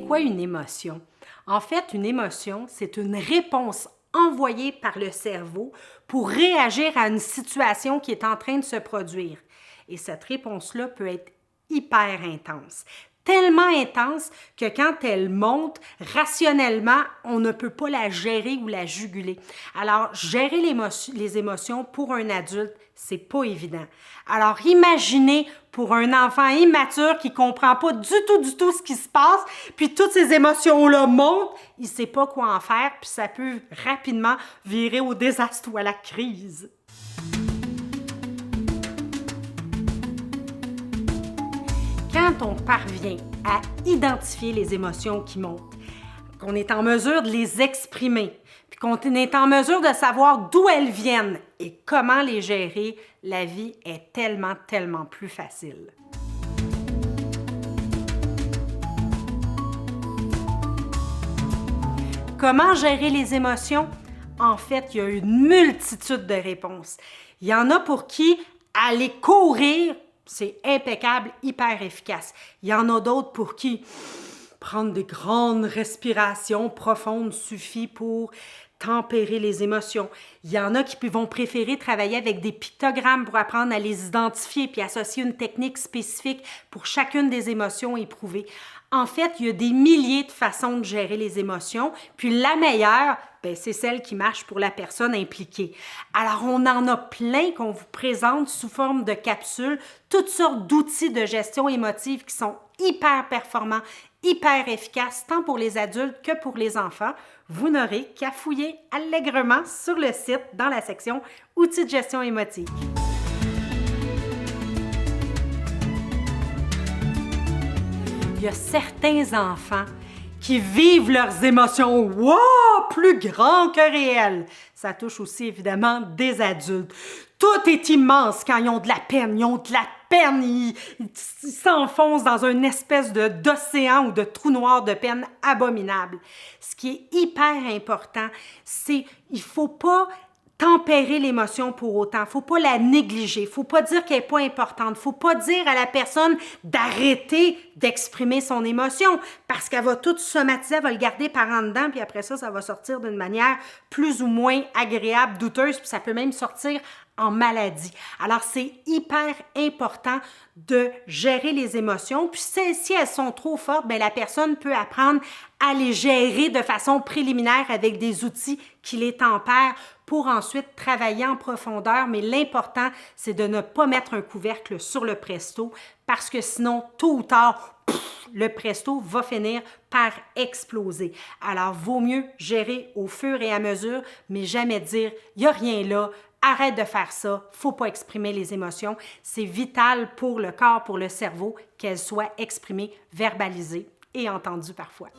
quoi une émotion? En fait, une émotion, c'est une réponse envoyée par le cerveau pour réagir à une situation qui est en train de se produire. Et cette réponse-là peut être hyper intense. Tellement intense que quand elle monte, rationnellement, on ne peut pas la gérer ou la juguler. Alors, gérer les émotions pour un adulte, c'est pas évident. Alors, imaginez pour un enfant immature qui comprend pas du tout ce qui se passe, puis toutes ces émotions-là montent, il sait pas quoi en faire, puis ça peut rapidement virer au désastre ou à la crise. Quand on parvient à identifier les émotions qui montent, qu'on est en mesure de les exprimer, puis qu'on est en mesure de savoir d'où elles viennent et comment les gérer, la vie est tellement plus facile. Comment gérer les émotions? En fait, il y a une multitude de réponses. Il y en a pour qui aller courir, c'est impeccable, hyper efficace. Il y en a d'autres pour qui prendre des grandes respirations profondes suffit pour tempérer les émotions. Il y en a qui vont préférer travailler avec des pictogrammes pour apprendre à les identifier puis associer une technique spécifique pour chacune des émotions éprouvées. En fait, il y a des milliers de façons de gérer les émotions, puis la meilleure, c'est celle qui marche pour la personne impliquée. Alors, on en a plein qu'on vous présente sous forme de capsules, toutes sortes d'outils de gestion émotive qui sont hyper performants, hyper efficaces, tant pour les adultes que pour les enfants. Vous n'aurez qu'à fouiller allègrement sur le site dans la section « Outils de gestion émotive ». Il y a certains enfants qui vivent leurs émotions plus grand que réel. Ça touche aussi évidemment des adultes. Tout est immense quand ils ont de la peine. Ils ont de la peine. Ils s'enfoncent dans une espèce d'océan ou de trou noir de peine abominable. Ce qui est hyper important, c'est qu'il ne faut pas tempérer l'émotion pour autant. Faut pas la négliger. Faut pas dire qu'elle n'est pas importante. Faut pas dire à la personne d'arrêter d'exprimer son émotion parce qu'elle va tout somatiser, elle va le garder par en dedans, puis après ça, ça va sortir d'une manière plus ou moins agréable, douteuse, puis ça peut même sortir en maladie. Alors, c'est hyper important de gérer les émotions. Puis si elles sont trop fortes, la personne peut apprendre à les gérer de façon préliminaire avec des outils qui les tempèrent pour ensuite travailler en profondeur. Mais l'important, c'est de ne pas mettre un couvercle sur le presto parce que sinon, tôt ou tard, le presto va finir par exploser. Alors, vaut mieux gérer au fur et à mesure, mais jamais dire « il n'y a rien là ». Arrête de faire ça, faut pas exprimer les émotions. C'est vital pour le corps, pour le cerveau, qu'elles soient exprimées, verbalisées et entendues parfois.